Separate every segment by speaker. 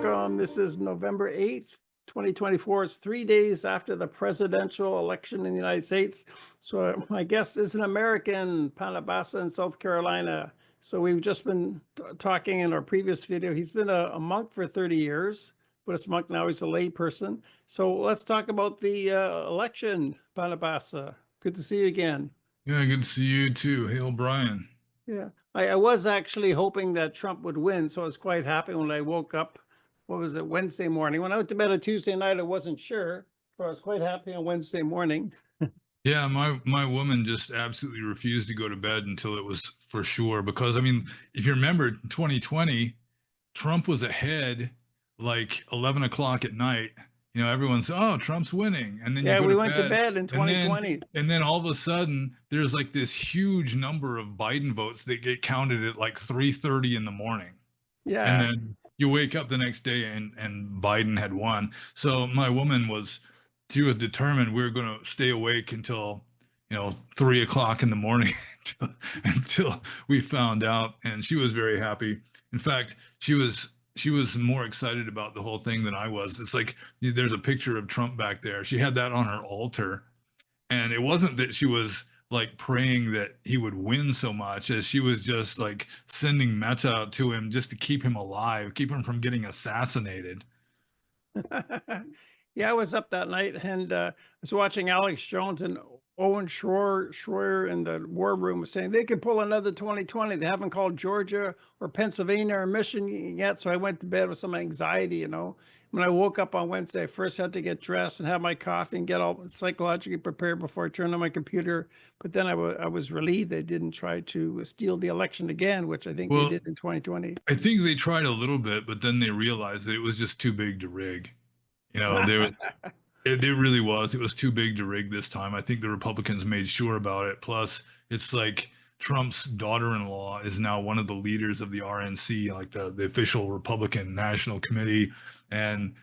Speaker 1: welcome. This is November 8th, 2024. It's 3 days after the presidential election in the United States. So my guest is an American, pannobhasa in South Carolina. So we've just been talking in our previous video. He's been a monk for 30 years, Buddhist monk. Now he's a lay person. So let's talk about the election, pannobhasa. Good to see you again.
Speaker 2: Yeah, good to see you too. Hey, O'Brien.
Speaker 1: Yeah, I was actually hoping that Trump would win, so I was quite happy when I woke up. What was it, Wednesday morning? When I went to bed on Tuesday night, I wasn't sure, but I was quite happy on Wednesday morning.
Speaker 2: Yeah, my woman just absolutely refused to go to bed until it was for sure. Because I mean, if you remember 2020, Trump was ahead like 11 o'clock at night. Everyone's, oh, Trump's winning, and then you
Speaker 1: Yeah,
Speaker 2: go
Speaker 1: we
Speaker 2: to
Speaker 1: went to
Speaker 2: bed,
Speaker 1: bed in
Speaker 2: and then
Speaker 1: 2020.
Speaker 2: and then all of a sudden there's like this huge number of Biden votes that get counted at like 3:30 in the morning. And
Speaker 1: Yeah.
Speaker 2: then you wake up the next day and Biden had won. So my woman she was determined we were going to stay awake until 3 o'clock in the morning until we found out, and she was very happy. In fact, she was more excited about the whole thing than I was. It's like there's a picture of Trump back there. She had that on her altar, and it wasn't that she was like praying that he would win so much as she was just like sending metta out to him just to keep him alive, keep him from getting assassinated.
Speaker 1: Yeah, I was up that night and I was watching Alex Jones and Owen Schroyer in the war room was saying they could pull another 2020. They haven't called Georgia or Pennsylvania or Michigan yet. So I went to bed with some anxiety. When I woke up on Wednesday, I first had to get dressed and have my coffee and get all psychologically prepared before I turned on my computer. But then I was relieved they didn't try to steal the election again, which I think they
Speaker 2: Well,
Speaker 1: did in 2020.
Speaker 2: I think they tried a little bit, but then they realized that it was just too big to rig. There it really was. It was too big to rig this time. I think the Republicans made sure about it. Plus, it's like Trump's daughter-in-law is now one of the leaders of the RNC, like the official Republican National Committee, and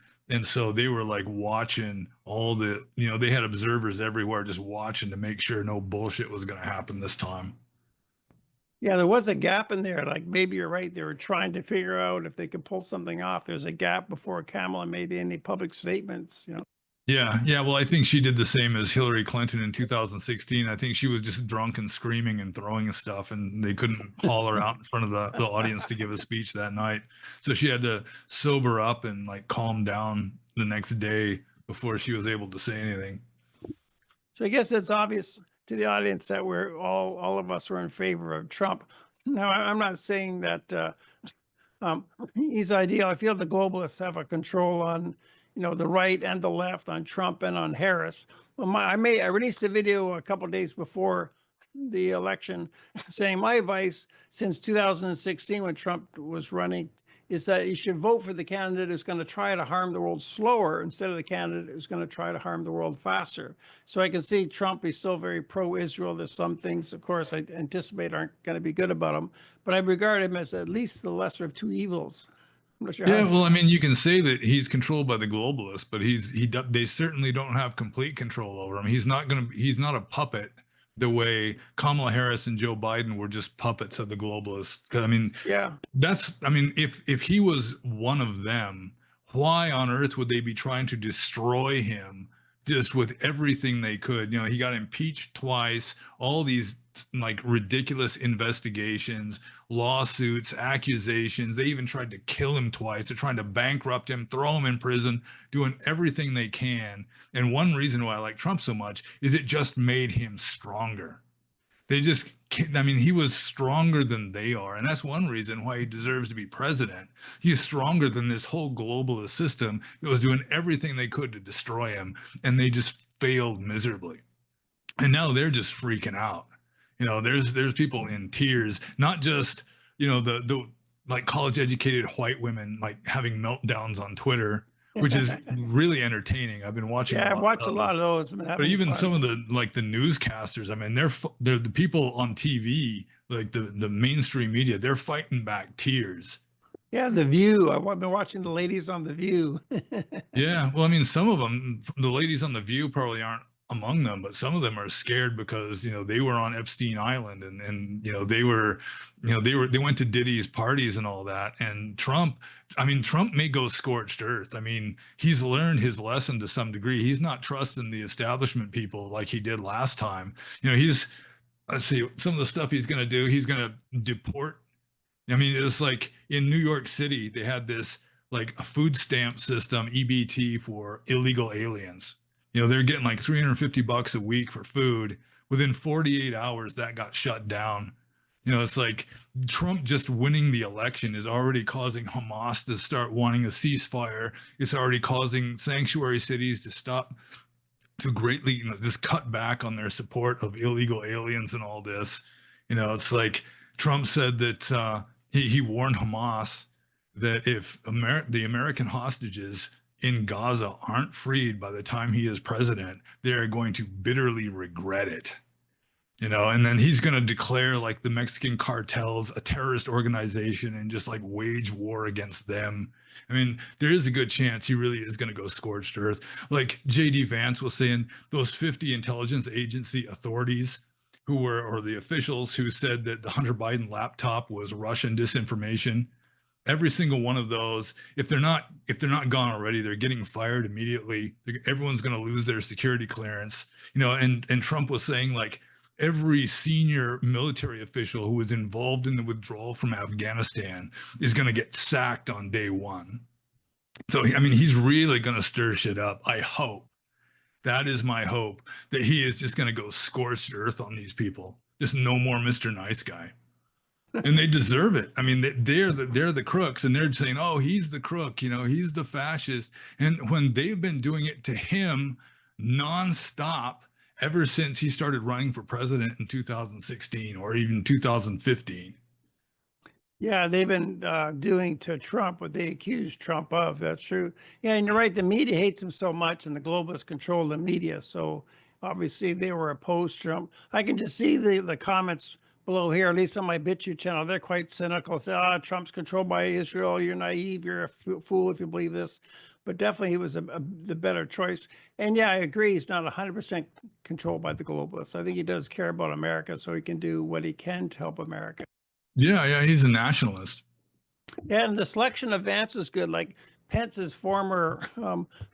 Speaker 2: so they were like watching they had observers everywhere just watching to make sure no bullshit was going to happen this time.
Speaker 1: Yeah, there was a gap in there. Like maybe you're right. They were trying to figure out if they could pull something off. There's a gap before Kamala made any public statements.
Speaker 2: Yeah, yeah. Well, I think she did the same as Hillary Clinton in 2016. I think she was just drunk and screaming and throwing stuff, and they couldn't haul her out in front of the audience to give a speech that night. So she had to sober up and like calm down the next day before she was able to say anything.
Speaker 1: So I guess it's obvious to the audience that we're all of us are in favor of Trump. Now, I'm not saying that he's ideal. I feel the globalists have a control on, the right and the left, on Trump and on Harris. Well, I released a video a couple of days before the election saying my advice since 2016 when Trump was running is that you should vote for the candidate who's going to try to harm the world slower instead of the candidate who's going to try to harm the world faster. So I can see Trump is still very pro-Israel. There's some things, of course, I anticipate aren't going to be good about him, but I regard him as at least the lesser of two evils. I'm not sure
Speaker 2: Yeah,
Speaker 1: how.
Speaker 2: well, I mean, you can say that he's controlled by the globalists, but they certainly don't have complete control over him. He's not a puppet the way Kamala Harris and Joe Biden were just puppets of the globalists. 'Cause, I mean,
Speaker 1: Yeah.
Speaker 2: if he was one of them, why on earth would they be trying to destroy him just with everything they could? He got impeached twice, all these like ridiculous investigations, lawsuits, accusations. They even tried to kill him twice. They're trying to bankrupt him, throw him in prison, doing everything they can. And one reason why I like Trump so much is it just made him stronger. He was stronger than they are. And that's one reason why he deserves to be president. He's stronger than this whole globalist system that was doing everything they could to destroy him. And they just failed miserably. And now they're just freaking out. There's people in tears, not just, the like college educated white women like having meltdowns on Twitter, which is really entertaining. I've been watching a
Speaker 1: Yeah, I've
Speaker 2: lot
Speaker 1: watched a
Speaker 2: of
Speaker 1: lot
Speaker 2: those.
Speaker 1: of those. I'm
Speaker 2: But
Speaker 1: having
Speaker 2: even
Speaker 1: fun.
Speaker 2: some of the newscasters, I mean, they're the people on TV, like the mainstream media, they're fighting back tears.
Speaker 1: Yeah, The View. I've been watching the ladies on The View.
Speaker 2: Yeah, well, I mean, some of them, the ladies on The View probably aren't among them, but some of them are scared because they were on Epstein Island, and they went to Diddy's parties and all that. And Trump, I mean, Trump may go scorched earth. I mean, he's learned his lesson to some degree. He's not trusting the establishment people like he did last time. He's let's see some of the stuff he's going to do. He's going to deport. I mean, it's like in New York City, they had this like a food stamp system, EBT, for illegal aliens. They're getting like $350 a week for food. Within 48 hours, that got shut down. It's like Trump just winning the election is already causing Hamas to start wanting a ceasefire. It's already causing sanctuary cities to stop, to greatly, just cut back on their support of illegal aliens and all this. It's like Trump said that he warned Hamas that if the American hostages in Gaza aren't freed by the time he is president, they are going to bitterly regret it. And then he's going to declare like the Mexican cartels a terrorist organization and just like wage war against them. I mean, there is a good chance he really is going to go scorched earth. Like J.D. Vance was saying, those 50 intelligence agency authorities or the officials who said that the Hunter Biden laptop was Russian disinformation, every single one of those, if they're not gone already, they're getting fired immediately. Everyone's going to lose their security clearance. And Trump was saying like every senior military official who was involved in the withdrawal from Afghanistan is going to get sacked on day one. So I mean, he's really going to stir shit up. I hope. That is my hope, that he is just going to go scorched earth on these people. Just no more Mr. Nice Guy. And they deserve it. I mean, they're the crooks, and they're saying, "Oh, he's the crook. He's the fascist." And when they've been doing it to him nonstop ever since he started running for president in 2016 or even 2015.
Speaker 1: Yeah, they've been doing to Trump what they accused Trump of. That's true. Yeah, and you're right. The media hates him so much, and the globalists control the media. So obviously they were opposed to Trump. I can just see the comments below here, at least on my BitChute channel. They're quite cynical. Say, Trump's controlled by Israel. You're naive. You're a fool if you believe this. But definitely he was the better choice. And yeah, I agree. He's not 100% controlled by the globalists. I think he does care about America, so he can do what he can to help America.
Speaker 2: Yeah, he's a nationalist.
Speaker 1: Yeah, and the selection of Vance is good. Like Pence's former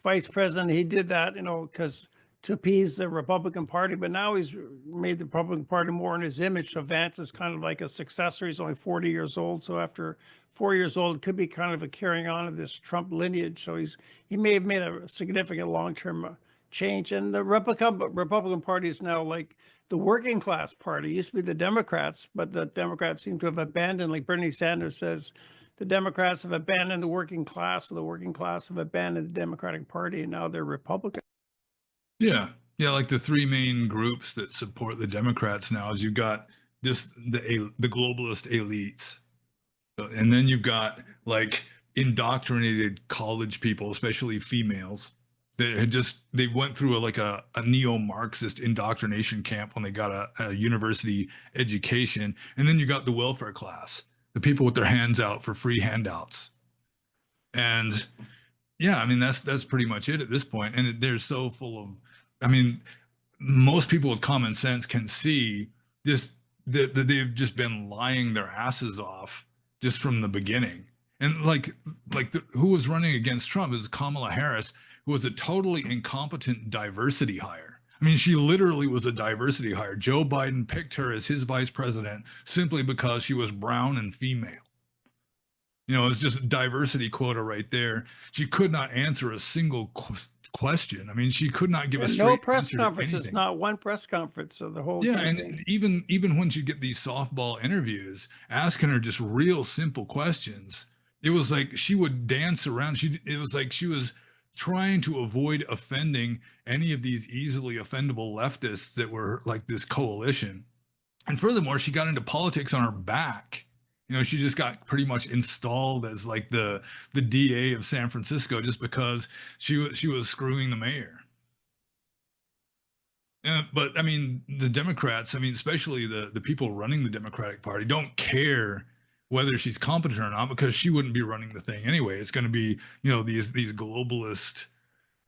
Speaker 1: vice president, he did that, because to appease the Republican Party. But now he's made the Republican Party more in his image. So Vance is kind of like a successor. He's only 40 years old. So after 4 years old, it could be kind of a carrying on of this Trump lineage. So he may have made a significant long-term change. And the Republican Party is now like the working class party. It used to be the Democrats, but the Democrats seem to have abandoned, like Bernie Sanders says, the Democrats have abandoned the working class, so the working class have abandoned the Democratic Party, and now they're Republican.
Speaker 2: Yeah, like the three main groups that support the Democrats now is you've got just the globalist elites, and then you've got like indoctrinated college people, especially females, that they went through a neo-Marxist indoctrination camp when they got a university education. And then you got the welfare class, the people with their hands out for free handouts. And yeah, I mean, that's pretty much it at this point. And they're so full of, I mean, most people with common sense can see this, that they've just been lying their asses off just from the beginning. And who was running against Trump is Kamala Harris, who was a totally incompetent diversity hire. I mean, she literally was a diversity hire. Joe Biden picked her as his vice president simply because she was brown and female. It's just a diversity quota right there. She could not answer a single question. I mean, she could not give a straight
Speaker 1: no press
Speaker 2: answer
Speaker 1: conferences,
Speaker 2: to
Speaker 1: not one press conference. So the whole
Speaker 2: and even when you get these softball interviews, asking her just real simple questions, it was like she would dance around. It was like she was trying to avoid offending any of these easily offendable leftists that were like this coalition. And furthermore, she got into politics on her back. She just got pretty much installed as like the DA of San Francisco just because she was screwing the mayor. But I mean, the Democrats, I mean, especially the people running the Democratic Party, don't care whether she's competent or not, because she wouldn't be running the thing anyway. It's going to be, these globalist,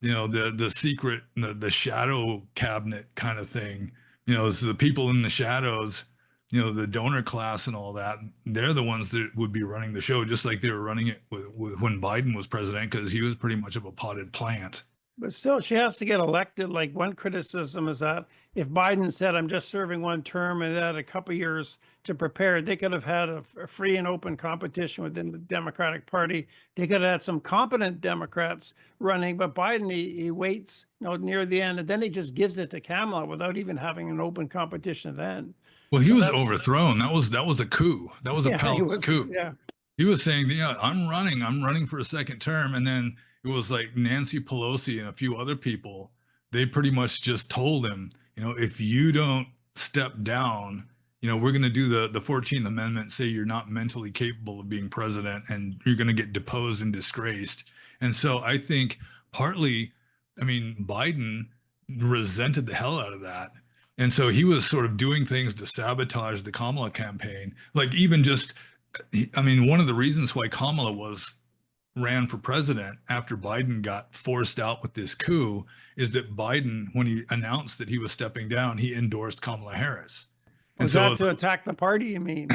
Speaker 2: the secret, the shadow cabinet kind of thing. So the people in the shadows, the donor class and all that, they're the ones that would be running the show, just like they were running it when Biden was president, because he was pretty much of a potted plant.
Speaker 1: But still, she has to get elected. Like, one criticism is that if Biden said, "I'm just serving one term," and had a couple years to prepare, they could have had a free and open competition within the Democratic Party. They could have had some competent Democrats running, but Biden, he waits, near the end, and then he just gives it to Kamala without even having an open competition then.
Speaker 2: Well, he
Speaker 1: So
Speaker 2: was
Speaker 1: that's,
Speaker 2: overthrown. That was a coup. That was a
Speaker 1: yeah, he
Speaker 2: palace
Speaker 1: was,
Speaker 2: coup.
Speaker 1: yeah.
Speaker 2: He was saying, yeah, I'm running for a second term. And then it was like Nancy Pelosi and a few other people, they pretty much just told him, if you don't step down, we're going to do the 14th Amendment, say you're not mentally capable of being president and you're going to get deposed and disgraced. And so I think partly, I mean, Biden resented the hell out of that. And so he was sort of doing things to sabotage the Kamala campaign. Like, even just, I mean, one of the reasons why Kamala ran for president after Biden got forced out with this coup is that Biden, when he announced that he was stepping down, he endorsed Kamala Harris. And
Speaker 1: Was that to attack the party, you mean?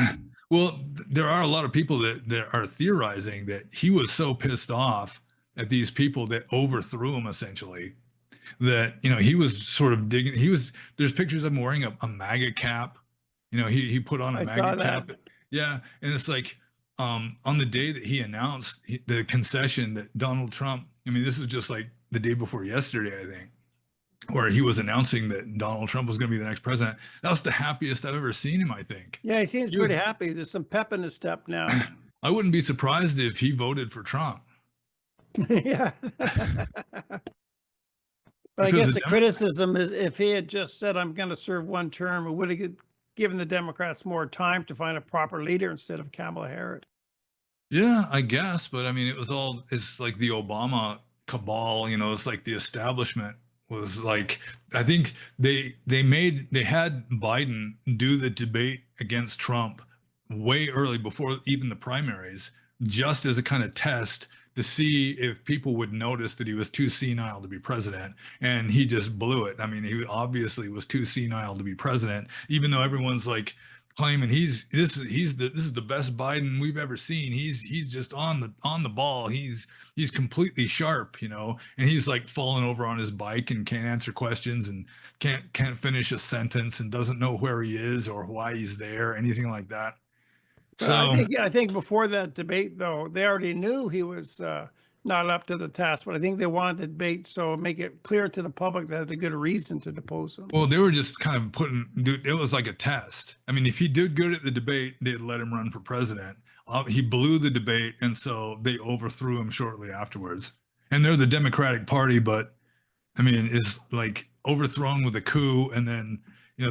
Speaker 2: well, there are a lot of people that are theorizing that he was so pissed off at these people that overthrew him essentially, that he was sort of digging. There's pictures of him wearing a MAGA cap. He put on a
Speaker 1: I saw
Speaker 2: MAGA cap.
Speaker 1: that.
Speaker 2: Yeah, and it's like, on the day that he announced the concession that Donald Trump, I mean, this was just like the day before yesterday, I think, where he was announcing that Donald Trump was going to be the next president. That was the happiest I've ever seen him, I think.
Speaker 1: Yeah, he seems
Speaker 2: He
Speaker 1: pretty
Speaker 2: was-
Speaker 1: happy. There's some pep in his step now.
Speaker 2: I wouldn't be surprised if he voted for Trump.
Speaker 1: Yeah. But I
Speaker 2: Because
Speaker 1: guess
Speaker 2: the
Speaker 1: the criticism is, if he had just said, "I'm going to serve one term," it would have given the Democrats more time to find a proper leader instead of Kamala Harris.
Speaker 2: Yeah, I guess, but I mean, it's like the Obama cabal, it's like the establishment was like, I think they had Biden do the debate against Trump way early before even the primaries, just as a kind of test to see if people would notice that he was too senile to be president. And he just blew it. I mean, he obviously was too senile to be president, even though everyone's like claiming this is the best Biden we've ever seen. He's just on the ball. He's completely sharp, and he's like falling over on his bike and can't answer questions and can't finish a sentence and doesn't know where he is or why he's there, anything like that.
Speaker 1: But I
Speaker 2: So
Speaker 1: think, I think before that debate, though, they already knew he was not up to the task. But I think they wanted the debate so make it clear to the public that had a good reason to depose him.
Speaker 2: well, they were just kind of dude, it was like a test. I mean, if he did good at the debate, they'd let him run for president. He blew the debate, and so they overthrew him shortly afterwards. And they're the Democratic Party, but I mean, it's like overthrown with a coup, and then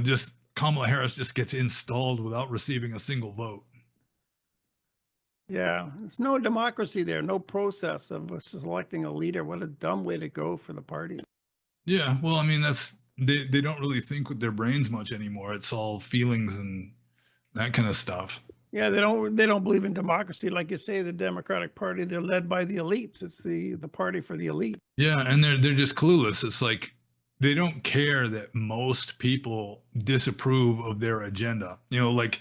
Speaker 2: just Kamala Harris just gets installed without receiving a single vote.
Speaker 1: Yeah, there's no democracy there, no process of selecting a leader. What a dumb way to go for the party.
Speaker 2: Yeah, well, I mean, they don't really think with their brains much anymore. It's all feelings and that kind of stuff.
Speaker 1: Yeah, they don't believe in democracy. Like you say, the Democratic Party, they're led by the elites. It's the party for the elite.
Speaker 2: Yeah, and they're just clueless. It's like they don't care that most people disapprove of their agenda. Like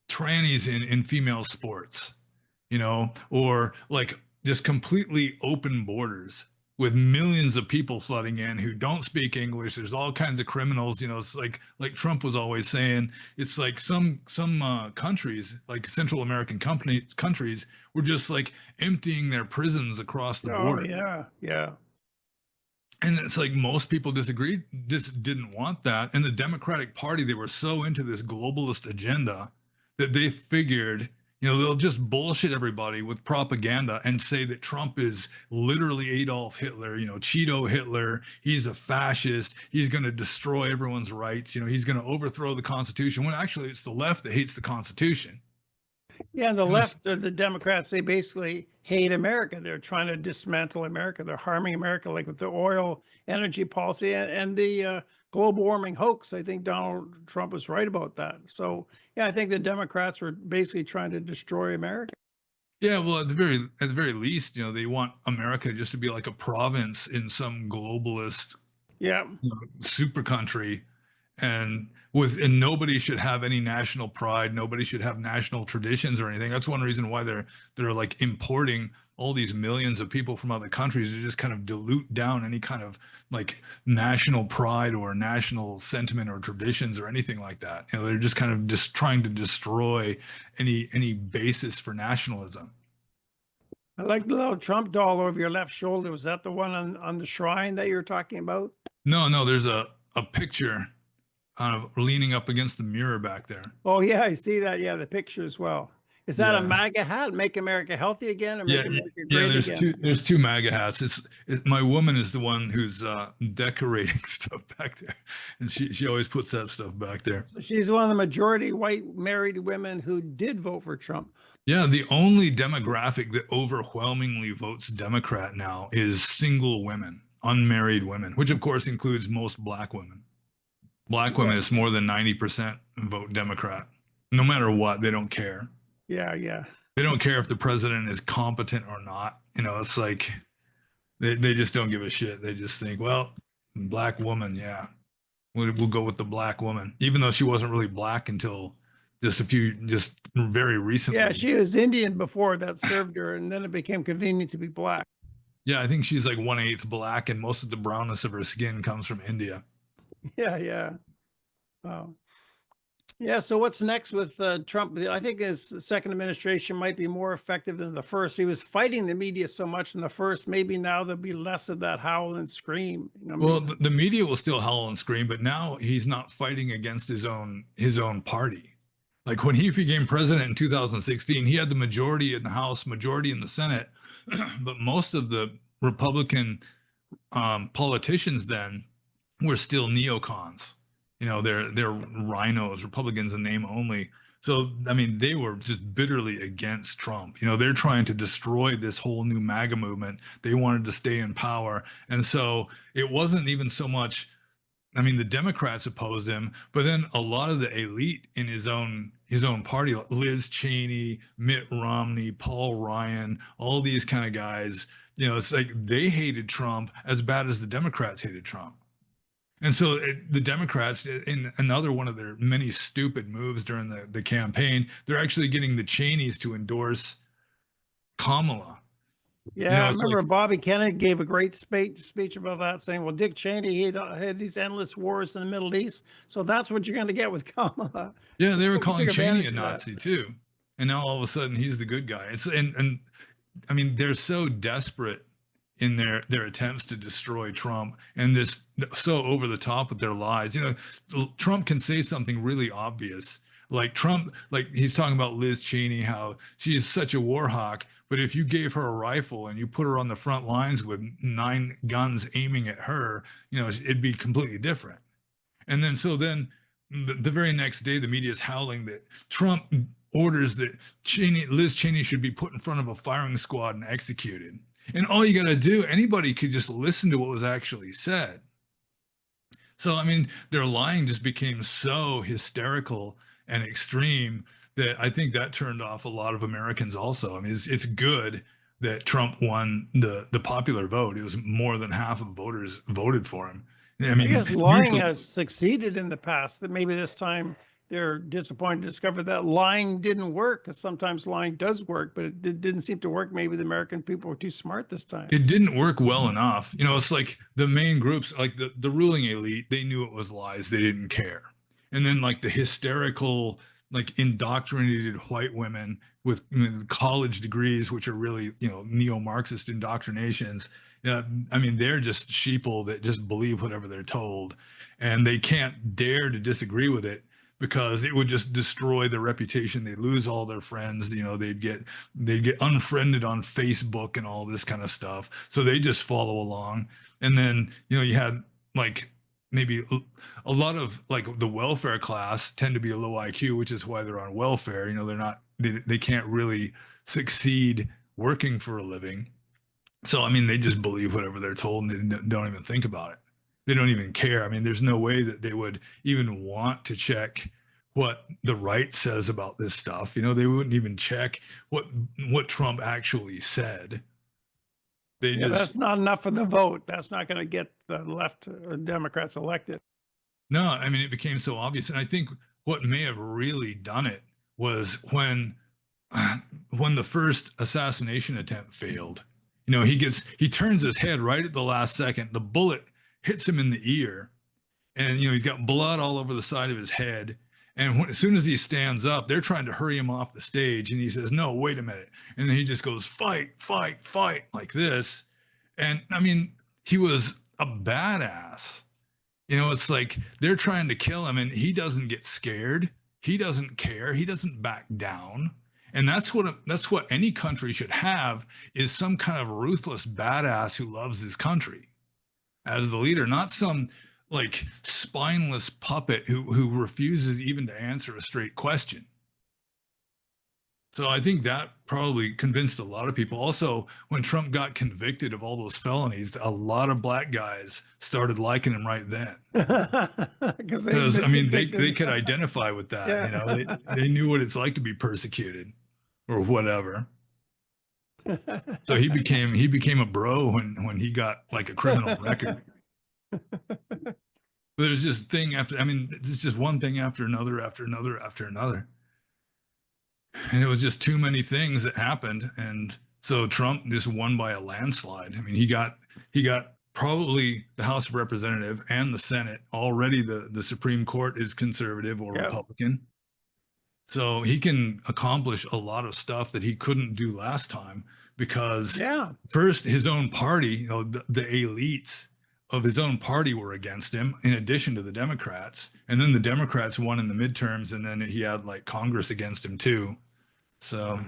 Speaker 2: trannies in female sports, or like just completely open borders with millions of people flooding in who don't speak English. There's all kinds of criminals. It's like Trump was always saying, it's like some countries, like Central American countries, were just like emptying their prisons across the
Speaker 1: Oh,
Speaker 2: border.
Speaker 1: yeah, yeah.
Speaker 2: And it's like most people disagreed, just didn't want that. And the Democratic Party, they were so into this globalist agenda that they figured, they'll just bullshit everybody with propaganda and say that Trump is literally Adolf Hitler, Cheeto Hitler. He's a fascist. He's going to destroy everyone's rights. He's going to overthrow the Constitution, when actually it's the left that hates the Constitution.
Speaker 1: Yeah, and the left, the Democrats, they basically hate America. They're trying to dismantle America. They're harming America, like with the oil energy policy and the global warming hoax. I think Donald Trump was right about that. So, yeah, I think the Democrats were basically trying to destroy America.
Speaker 2: Yeah, well, at the very least, they want America just to be like a province in some globalist,
Speaker 1: Yeah.
Speaker 2: super country, and nobody should have any national pride. Nobody should have national traditions or anything. That's one reason why they're like importing all these millions of people from other countries to just kind of dilute down any kind of like national pride or national sentiment or traditions or anything like that. They're just kind of just trying to destroy any basis for nationalism.
Speaker 1: I like the little Trump doll over your left shoulder. Was that the one on the shrine that you're talking about?
Speaker 2: No, no, there's a picture of leaning up against the mirror back there.
Speaker 1: Oh yeah, I see that. Yeah, the picture as well. Is that a
Speaker 2: Yeah.
Speaker 1: MAGA hat? Make America healthy again or
Speaker 2: Yeah,
Speaker 1: make America
Speaker 2: yeah,
Speaker 1: great again?
Speaker 2: there's two MAGA hats. My woman is the one who's decorating stuff back there, and she always puts that stuff back there.
Speaker 1: So she's one of the majority white married women who did vote for Trump.
Speaker 2: Yeah, the only demographic that overwhelmingly votes Democrat now is single women, unmarried women, which of course includes most black women. Black
Speaker 1: Yeah,
Speaker 2: women is more than 90% vote Democrat. No matter what, they don't care.
Speaker 1: yeah, yeah.
Speaker 2: They don't care if the president is competent or not. It's like they just don't give a shit. They just think, well, black woman, yeah, we'll go with the black woman, even though she wasn't really black until just very
Speaker 1: Yeah,
Speaker 2: recently.
Speaker 1: she was Indian before that served her, and then it became convenient to be black.
Speaker 2: Yeah, I think she's like 1/8 black, and most of the brownness of her skin comes from India.
Speaker 1: Yeah, yeah. Wow. Yeah, so what's next with Trump? I think his second administration might be more effective than the first. He was fighting the media so much in the first. Maybe now there'll be less of that howl and scream.
Speaker 2: Well, the media will still howl and scream, but now he's not fighting against his own party. Like when he became president in 2016, he had the majority in the House, majority in the Senate, but most of the Republican politicians then were still neocons. They're rhinos, Republicans in name only. So I mean, they were just bitterly against Trump. They're trying to destroy this whole new MAGA movement. They wanted to stay in power, and so it wasn't even so much. I mean, the Democrats opposed him, but then a lot of the elite in his own party, like Liz Cheney, Mitt Romney, Paul Ryan, all these kind of guys, it's like they hated Trump as bad as the Democrats hated Trump. And so the Democrats, in another one of their many stupid moves during the campaign, they're actually getting the Cheneys to endorse Kamala.
Speaker 1: Yeah, I
Speaker 2: It's like,
Speaker 1: remember Bobby Kennedy gave a great speech about that, saying, "Well, Dick Cheney had these endless wars in the Middle East, so that's what you're going to get with Kamala."
Speaker 2: yeah,
Speaker 1: So
Speaker 2: they were
Speaker 1: we
Speaker 2: calling
Speaker 1: took
Speaker 2: Cheney a
Speaker 1: advantage of that.
Speaker 2: Nazi too. And now all of a sudden he's the good guy. And I mean, they're so desperate in their attempts to destroy Trump and this so over the top with their lies. Trump can say something really obvious. Like Trump, like he's talking about Liz Cheney, how she is such a war hawk. But if you gave her a rifle and you put her on the front lines with 9 guns aiming at her, it'd be completely different. And then the very next day, the media is howling that Trump orders that Liz Cheney should be put in front of a firing squad and executed. And all you got to do, anybody could just listen to what was actually said. So, I mean, their lying just became so hysterical and extreme that I think that turned off a lot of Americans also. I mean, it's good that Trump won the popular vote. It was more than half of voters voted for him. I
Speaker 1: I
Speaker 2: mean,
Speaker 1: guess lying
Speaker 2: usually,
Speaker 1: has succeeded in the past. That maybe this time they're disappointed to discover that lying didn't work. Because sometimes lying does work, but it didn't seem to work. Maybe the American people were too smart this time.
Speaker 2: it didn't work well enough. It's like the main groups, like the ruling elite, they knew it was lies. They didn't care. And then like the hysterical, like indoctrinated white women with college degrees, which are really, neo-Marxist indoctrinations. I mean, they're just sheeple that just believe whatever they're told, and they can't dare to disagree with it because it would just destroy their reputation. They'd lose all their friends. They'd get unfriended on Facebook and all this kind of stuff. So they just follow along. And then, you had like maybe a lot of like the welfare class tend to be a low IQ, which is why they're on welfare. They can't really succeed working for a living. So, I mean, they just believe whatever they're told and they don't even think about it. They don't even care. I mean, there's no way that they would even want to check what the right says about this stuff. You know, they wouldn't even check what Trump actually said. They
Speaker 1: Yeah, that's
Speaker 2: just
Speaker 1: not enough for the vote. That's not going to get the left Democrats elected.
Speaker 2: no, I mean, it became so obvious. And I think what may have really done it was when the first assassination attempt failed. You know, he turns his head right at the last second. The bullet hits him in the ear, and you know he's got blood all over the side of his head. And as soon as he stands up, they're trying to hurry him off the stage, and he says, "No, wait a minute!" And then he just goes, "Fight, fight, fight!" like this. And I mean, he was a badass. You know, it's like they're trying to kill him and he doesn't get scared. He doesn't care. He doesn't back down. And that's what any country should have, is some kind of ruthless badass who loves his country as the leader, not some like spineless puppet who refuses even to answer a straight question. So I think that probably convinced a lot of people. Also, when Trump got convicted of all those felonies, a lot of black guys started liking him right then. Because I mean, they could identify with that.
Speaker 1: Yeah.
Speaker 2: You know, they knew what it's like to be persecuted or whatever. So he became a bro when he got like a criminal record. But there's just thing after. I mean, it's just one thing after another, after another, after another. And it was just too many things that happened, and so Trump just won by a landslide. I mean, he got probably the House of Representative and the Senate. Already the Supreme Court is conservative or
Speaker 1: Yeah.
Speaker 2: Republican, so he can accomplish a lot of stuff that he couldn't do last time, because
Speaker 1: Yeah.
Speaker 2: first his own party, you know, the elites of his own party were against him, in addition to the Democrats. And then the Democrats won in the midterms, and then he had like Congress against him too. So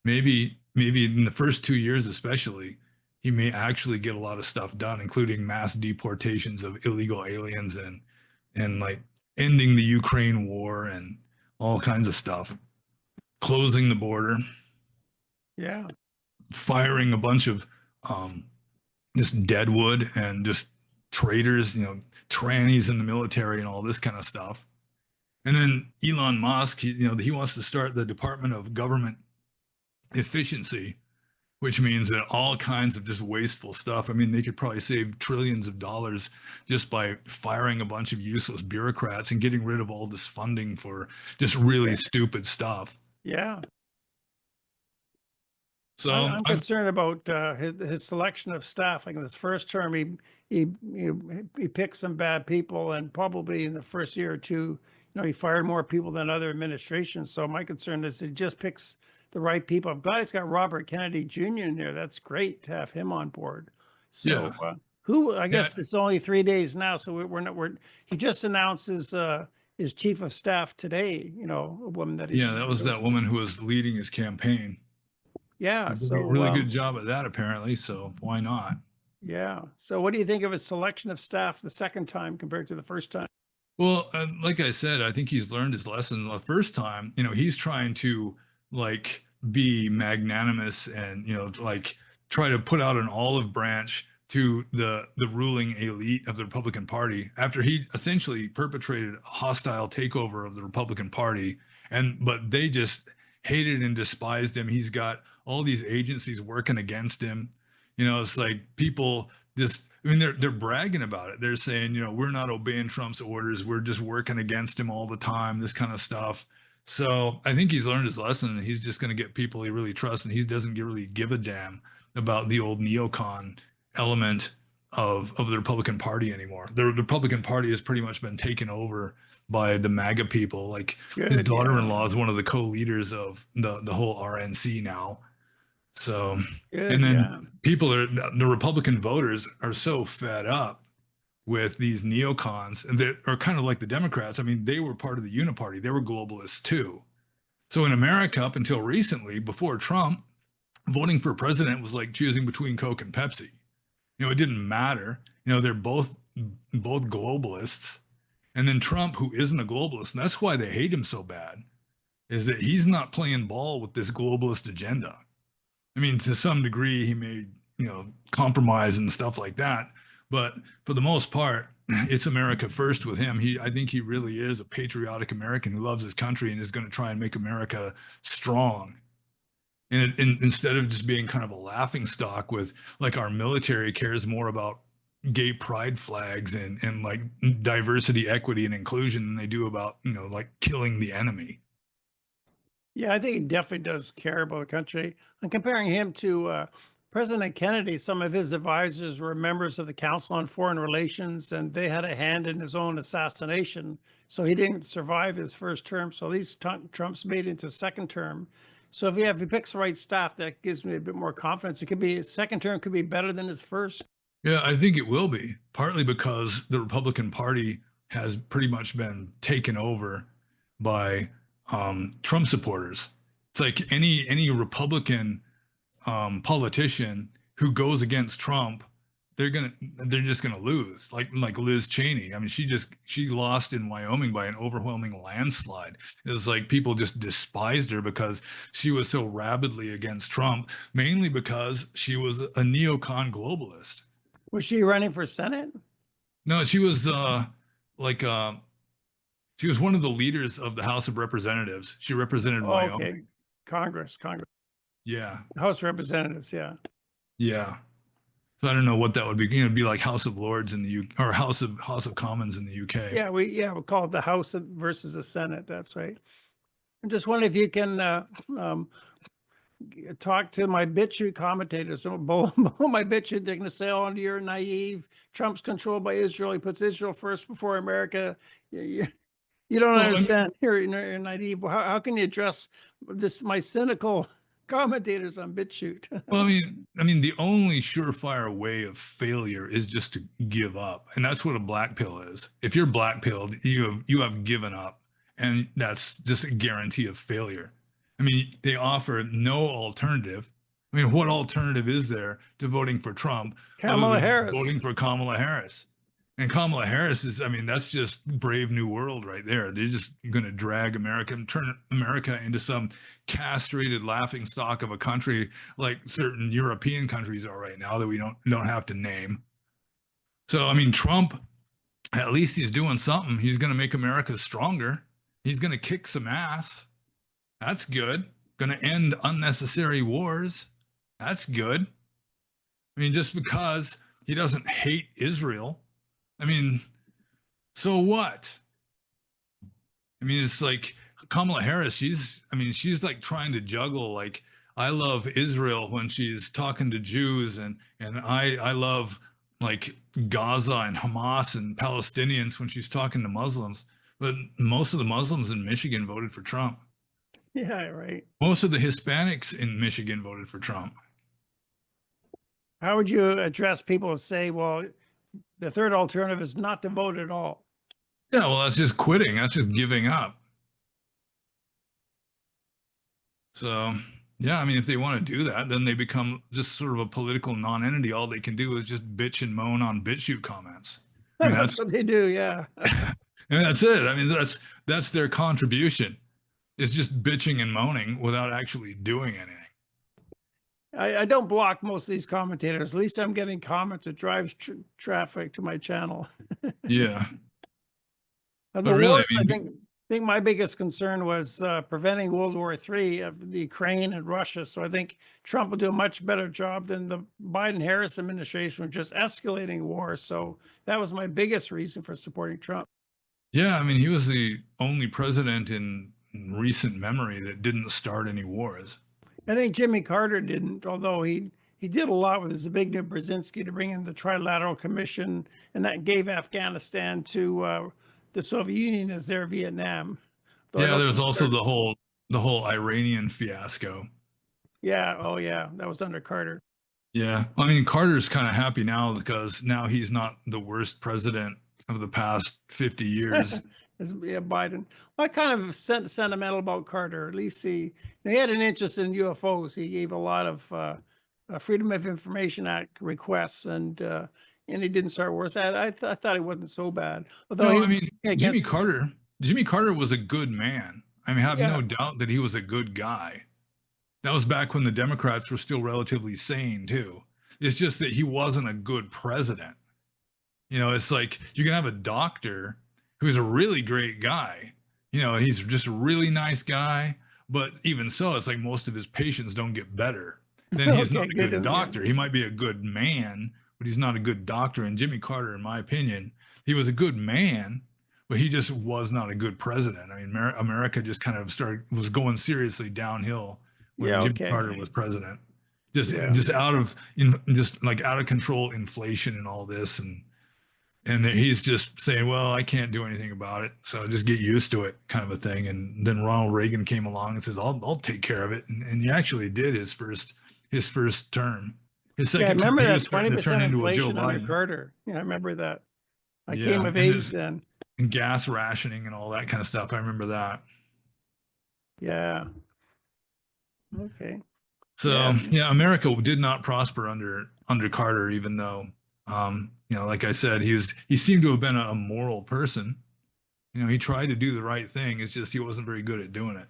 Speaker 2: maybe in the first 2 years especially, he may actually get a lot of stuff done, including mass deportations of illegal aliens and like ending the Ukraine war and all kinds of stuff, closing the border,
Speaker 1: Yeah.
Speaker 2: firing a bunch of just deadwood and just traitors, you know, trannies in the military and all this kind of stuff. And then Elon Musk, he wants to start the Department of Government Efficiency, which means that all kinds of just wasteful stuff. I mean, they could probably save trillions of dollars just by firing a bunch of useless bureaucrats and getting rid of all this funding for just really stupid stuff.
Speaker 1: Yeah.
Speaker 2: So
Speaker 1: I'm concerned about his selection of staff. Like in his first term, he picked some bad people, and probably in the first year or two, he fired more people than other administrations. So my concern is he just picks the right people. I'm glad he's got Robert Kennedy Jr. in there. That's great to have him on board. So I guess it's only 3 days now, so he just announced his chief of staff today. A woman that
Speaker 2: that was that woman who was leading his campaign.
Speaker 1: Yeah,
Speaker 2: so a really good job at that, apparently. So why not?
Speaker 1: Yeah. So what do you think of his selection of staff the second time compared to the first time?
Speaker 2: Well, like I said, I think he's learned his lesson the first time. He's trying to like be magnanimous and like try to put out an olive branch to the ruling elite of the Republican Party after he essentially perpetrated a hostile takeover of the Republican Party, but they just hated and despised him. He's got all these agencies working against him. It's like people just, I mean, they're bragging about it. They're saying, we're not obeying Trump's orders. We're just working against him all the time, this kind of stuff. So I think he's learned his lesson, and he's just going to get people he really trusts, and he doesn't really give a damn about the old neocon element of the Republican Party anymore. The Republican Party has pretty much been taken over by the MAGA people. Like his daughter-in-law is one of the co-leaders of the whole RNC now. So, and then the Republican voters are so fed up with these neocons, and that are kind of like the Democrats. I mean, they were part of the Uniparty. They were globalists too. So in America, up until recently, before Trump, voting for president was like choosing between Coke and Pepsi. It didn't matter. They're both globalists. And then Trump, who isn't a globalist, and that's why they hate him so bad, is that he's not playing ball with this globalist agenda. I mean, to some degree, he made, compromise and stuff like that. But for the most part, it's America first with him. I think he really is a patriotic American who loves his country and is going to try and make America strong. And instead of just being kind of a laughing stock with like our military cares more about gay pride flags and like diversity, equity, and inclusion than they do about, like killing the enemy.
Speaker 1: Yeah, I think he definitely does care about the country. I'm comparing him to President Kennedy. Some of his advisors were members of the Council on Foreign Relations, and they had a hand in his own assassination. So he didn't survive his first term. So at least Trump's made it into second term. So if he picks the right staff, that gives me a bit more confidence. It could be his second term could be better than his first.
Speaker 2: Yeah, I think it will be, partly because the Republican Party has pretty much been taken over by Trump supporters. It's like any Republican politician who goes against Trump, they're just gonna lose. Like Liz Cheney. I mean, she lost in Wyoming by an overwhelming landslide. It was like people just despised her because she was so rabidly against Trump, mainly because she was a neocon globalist.
Speaker 1: Was she running for Senate?
Speaker 2: No, she was like she was one of the leaders of the House of Representatives. She represented
Speaker 1: Oh, okay.
Speaker 2: Wyoming.
Speaker 1: Congress,
Speaker 2: Yeah,
Speaker 1: House of Representatives. Yeah.
Speaker 2: yeah. So I don't know what that would be. It'd be like House of Lords in the UK or House of Commons in the UK.
Speaker 1: We call it the House versus the Senate. That's right. I'm just wondering if you can talk to my BitChute commentators. So below my BitChute, they're going to say, "Oh, you're naive. Trump's controlled by Israel. He puts Israel first before America. You don't
Speaker 2: Well,
Speaker 1: understand. You're naive. How can you address this? My cynical commentators on BitChute."
Speaker 2: well, I mean, the only surefire way of failure is just to give up, and that's what a black pill is. If you're black pilled, you have given up, and that's just a guarantee of failure. I mean, they offer no alternative. I mean, what alternative is there to voting for Trump other
Speaker 1: Kamala
Speaker 2: than
Speaker 1: Harris.
Speaker 2: voting for Kamala Harris? And Kamala Harris is, I mean, that's just brave new world right there. They're just going to drag America and turn America into some castrated laughing stock of a country like certain European countries are right now that we don't have to name. So, I mean, Trump, at least he's doing something. He's going to make America stronger. He's going to kick some ass. That's good. Going to end unnecessary wars. That's good. I mean, just because he doesn't hate Israel, I mean, so what? I mean, it's like Kamala Harris, she's like trying to juggle like I love Israel when she's talking to Jews and I love like Gaza and Hamas and Palestinians when she's talking to Muslims. But most of the Muslims in Michigan voted for Trump.
Speaker 1: Yeah, right.
Speaker 2: Most of the Hispanics in Michigan voted for Trump.
Speaker 1: How would you address people who say, well, the third alternative is not to vote at all?
Speaker 2: Yeah, well, that's just quitting. That's just giving up. So, yeah, I mean, if they want to do that, then they become just sort of a political non-entity. All they can do is just bitch and moan on BitChute comments. I mean,
Speaker 1: That's what they do. Yeah.
Speaker 2: and that's it. I mean, that's their contribution. It's just bitching and moaning without actually doing anything.
Speaker 1: I don't block most of these commentators. At least I'm getting comments that drives traffic to my channel.
Speaker 2: Yeah.
Speaker 1: The
Speaker 2: But really,
Speaker 1: wars,
Speaker 2: I
Speaker 1: I
Speaker 2: mean,
Speaker 1: think my biggest concern was preventing World War III of the Ukraine and Russia. So I think Trump will do a much better job than the Biden-Harris administration, which just escalating war. So that was my biggest reason for supporting Trump.
Speaker 2: yeah, I mean, he was the only president in recent memory that didn't start any wars.
Speaker 1: I think Jimmy Carter didn't, although he did a lot with Zbigniew Brzezinski to bring in the Trilateral Commission, and that gave Afghanistan to the Soviet Union as their Vietnam.
Speaker 2: Yeah, there was also the whole Iranian fiasco.
Speaker 1: Yeah, oh yeah, that was under Carter.
Speaker 2: Yeah, I mean, Carter's kind of happy now because now he's not the worst president of the past 50 years.
Speaker 1: Yeah, Biden. Well, I kind of sentimental about Carter. At least he had an interest in UFOs. He gave a lot of Freedom of Information Act requests, and he didn't start wars. I thought he wasn't so bad. Although
Speaker 2: No, I mean, Jimmy Carter was a good man. I mean, I have no doubt that he was a good guy. That was back when the Democrats were still relatively sane too. It's just that he wasn't a good president. It's like you can have a doctor who's a really great guy. He's just a really nice guy, but even so, it's like most of his patients don't get better. Then he's not
Speaker 1: Okay,
Speaker 2: a
Speaker 1: good.
Speaker 2: good
Speaker 1: Yeah.
Speaker 2: doctor. He might be a good man, but he's not a good doctor. And Jimmy Carter, in my opinion, he was a good man, but he just was not a good president. I mean, America just kind of was going seriously downhill when
Speaker 1: Yeah.
Speaker 2: Jimmy
Speaker 1: Okay.
Speaker 2: Carter was president. Just
Speaker 1: Yeah.
Speaker 2: just just like out of control inflation and all this, and he's just saying, well, I can't do anything about it, so just get used to it, kind of a thing. And then Ronald Reagan came along and says, I'll take care of it, and he actually did his first term. His
Speaker 1: Yeah. I
Speaker 2: second term,
Speaker 1: remember
Speaker 2: he
Speaker 1: that
Speaker 2: was starting to turn
Speaker 1: 20%
Speaker 2: into a Joe
Speaker 1: inflation under
Speaker 2: Biden.
Speaker 1: Carter. Yeah, I remember that. I came
Speaker 2: Yeah,
Speaker 1: of
Speaker 2: and
Speaker 1: age
Speaker 2: there's
Speaker 1: then.
Speaker 2: and gas rationing and all that kind of stuff. I remember that.
Speaker 1: Yeah. Okay.
Speaker 2: So
Speaker 1: Yes.
Speaker 2: yeah, America did not prosper under Carter, even though, like I said, he seemed to have been a moral person. He tried to do the right thing. It's just he wasn't very good at doing it.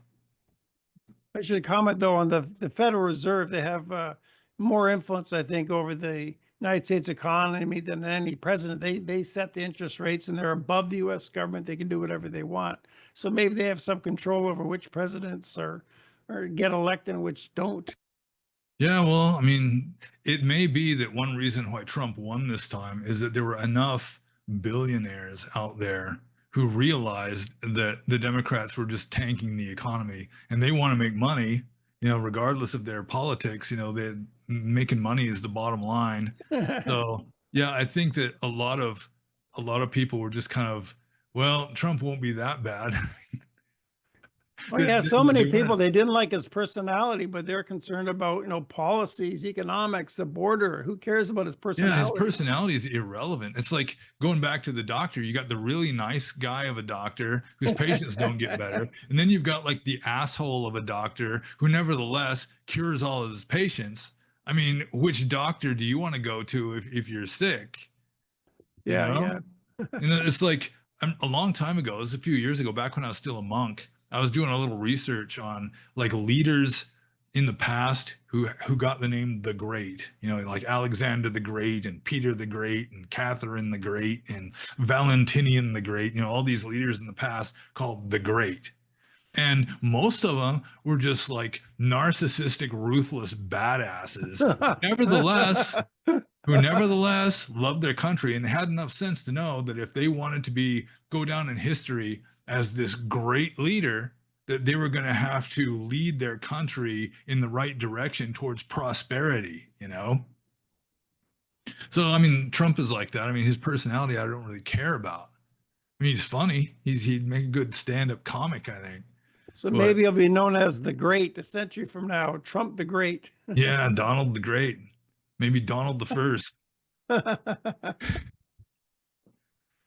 Speaker 1: I should comment though on the Federal Reserve. They have more influence, I think, over the United States economy than any president. They set the interest rates and they're above the U.S. government. They can do whatever they want. So maybe they have some control over which presidents are or get elected and which don't.
Speaker 2: Yeah, well, I mean, it may be that one reason why Trump won this time is that there were enough billionaires out there who realized that the Democrats were just tanking the economy and they want to make money, regardless of their politics. They making money is the bottom line. So, yeah, I think that a lot of people were just kind of, well, Trump won't be that bad.
Speaker 1: Oh
Speaker 2: They,
Speaker 1: yeah,
Speaker 2: they,
Speaker 1: so many
Speaker 2: they
Speaker 1: people
Speaker 2: weren't.
Speaker 1: they didn't like his personality, but they're concerned about policies, economics, the border. Who cares about his
Speaker 2: Yeah, his
Speaker 1: personality?
Speaker 2: personality is irrelevant. It's like going back to the doctor. You got the really nice guy of a doctor whose patients don't get better. And then you've got like the asshole of a doctor who nevertheless cures all of his patients. I mean, which doctor do you want to go to if you're sick? You
Speaker 1: Yeah,
Speaker 2: know?
Speaker 1: yeah.
Speaker 2: It's like a long time ago, it was a few years ago, back when I was still a monk, I was doing a little research on like leaders in the past who got the name the Great, like Alexander the Great and Peter the Great and Catherine the Great and Valentinian the Great, all these leaders in the past called the Great. And most of them were just like narcissistic, ruthless badasses. Nevertheless, who nevertheless loved their country and had enough sense to know that if they wanted to go down in history as this great leader, that they were going to have to lead their country in the right direction towards prosperity. So I mean, Trump is like that. I mean, his personality I don't really care about. I mean, he's funny. He'd make a good stand-up comic, I think.
Speaker 1: So
Speaker 2: But
Speaker 1: maybe he'll be known as the Great a century from now, Trump the Great.
Speaker 2: yeah, Donald the Great, maybe Donald the First.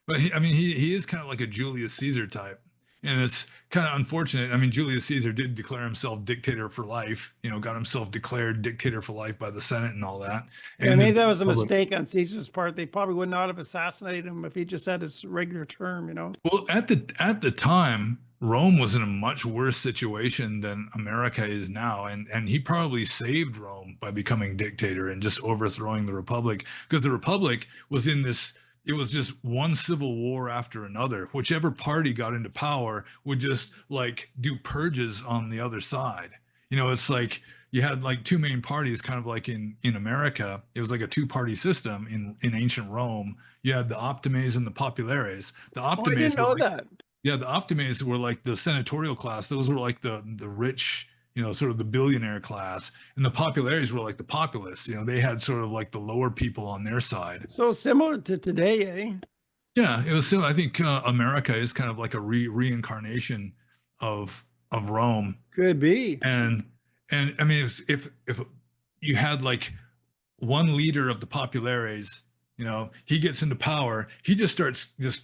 Speaker 2: But I mean, he is kind of like a Julius Caesar type, and it's kind of unfortunate. I mean, Julius Caesar did declare himself dictator for life. Got himself declared dictator for life by the Senate and all that.
Speaker 1: Yeah,
Speaker 2: And
Speaker 1: maybe
Speaker 2: then
Speaker 1: that was a
Speaker 2: public.
Speaker 1: mistake on Caesar's part. They probably would not have assassinated him if he just had his regular term.
Speaker 2: Well, at the time, Rome was in a much worse situation than America is now, and he probably saved Rome by becoming dictator and just overthrowing the Republic, because the Republic was in this. It was just one civil war after another. Whichever party got into power would just like do purges on the other side. It's like you had like two main parties, kind of like in America. It was like a two-party system in ancient Rome. You had the optimes and the populares. The
Speaker 1: Oh, I
Speaker 2: optimates
Speaker 1: didn't
Speaker 2: were
Speaker 1: know
Speaker 2: like,
Speaker 1: that.
Speaker 2: yeah, the optimates were like the senatorial class. Those were like the rich, sort of the billionaire class. And the populares were like the populace. They had sort of like the lower people on their side.
Speaker 1: So similar to today, eh?
Speaker 2: Yeah, it was so. I think America is kind of like a reincarnation of Rome.
Speaker 1: Could be.
Speaker 2: And I mean, if you had like one leader of the populares, he gets into power, he just starts just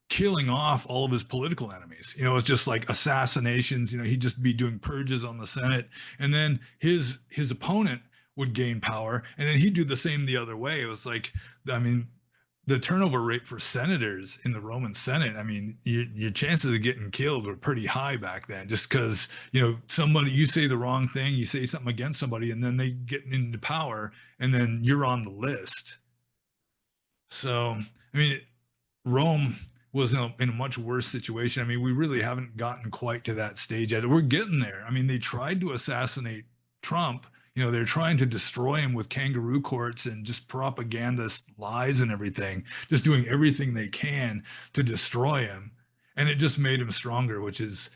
Speaker 2: killing off all of his political enemies. It's just like assassinations. He'd just be doing purges on the Senate, and then his opponent would gain power, and then he'd do the same the other way. It was like, I mean, the turnover rate for senators in the Roman Senate, I mean, your chances of getting killed were pretty high back then, just because, somebody, you say the wrong thing, you say something against somebody, and then they get into power, and then you're on the list. So, I mean, Rome was in a much worse situation. I mean, we really haven't gotten quite to that stage yet. We're getting there. I mean, they tried to assassinate Trump. They're trying to destroy him with kangaroo courts and just propagandist lies and everything, just doing everything they can to destroy him. And it just made him stronger, which is,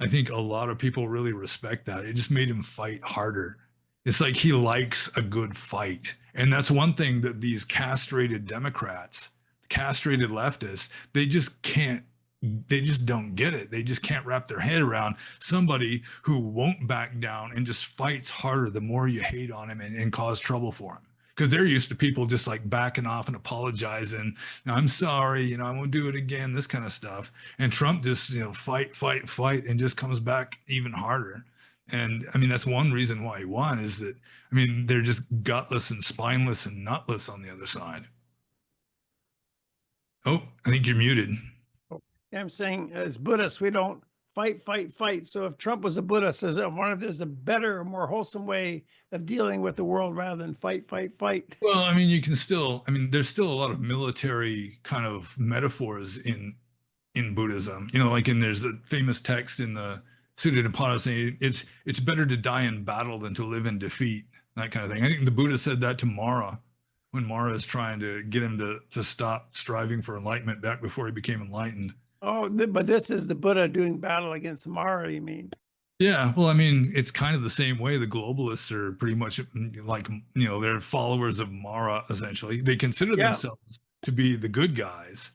Speaker 2: I think a lot of people really respect that. It just made him fight harder. It's like he likes a good fight. And that's one thing that these castrated Democrats, castrated leftists, they just don't get it. They just can't wrap their head around somebody who won't back down and just fights harder the more you hate on him and cause trouble for him. Because they're used to people just like backing off and apologizing. I'm sorry, I won't do it again, this kind of stuff. And Trump just, fight, fight, fight, and just comes back even harder. And I mean, that's one reason why he won is that, I mean, they're just gutless and spineless and nutless on the other side. Oh, I think you're muted.
Speaker 1: Yeah, I'm saying as Buddhists, we don't fight, fight, fight. So if Trump was a Buddhist, I wonder if there's a better, more wholesome way of dealing with the world rather than fight, fight, fight.
Speaker 2: Well, I mean, there's still a lot of military kind of metaphors in Buddhism. There's a famous text in the Sutta Nibbana saying it's better to die in battle than to live in defeat, that kind of thing. I think the Buddha said that to Mara when Mara is trying to get him to stop striving for enlightenment back before he became enlightened.
Speaker 1: Oh, but this is the Buddha doing battle against Mara, you mean?
Speaker 2: Yeah, well, I mean, it's kind of the same way. The globalists are pretty much like, they're followers of Mara, essentially. They consider
Speaker 1: Yeah.
Speaker 2: themselves to be the good guys.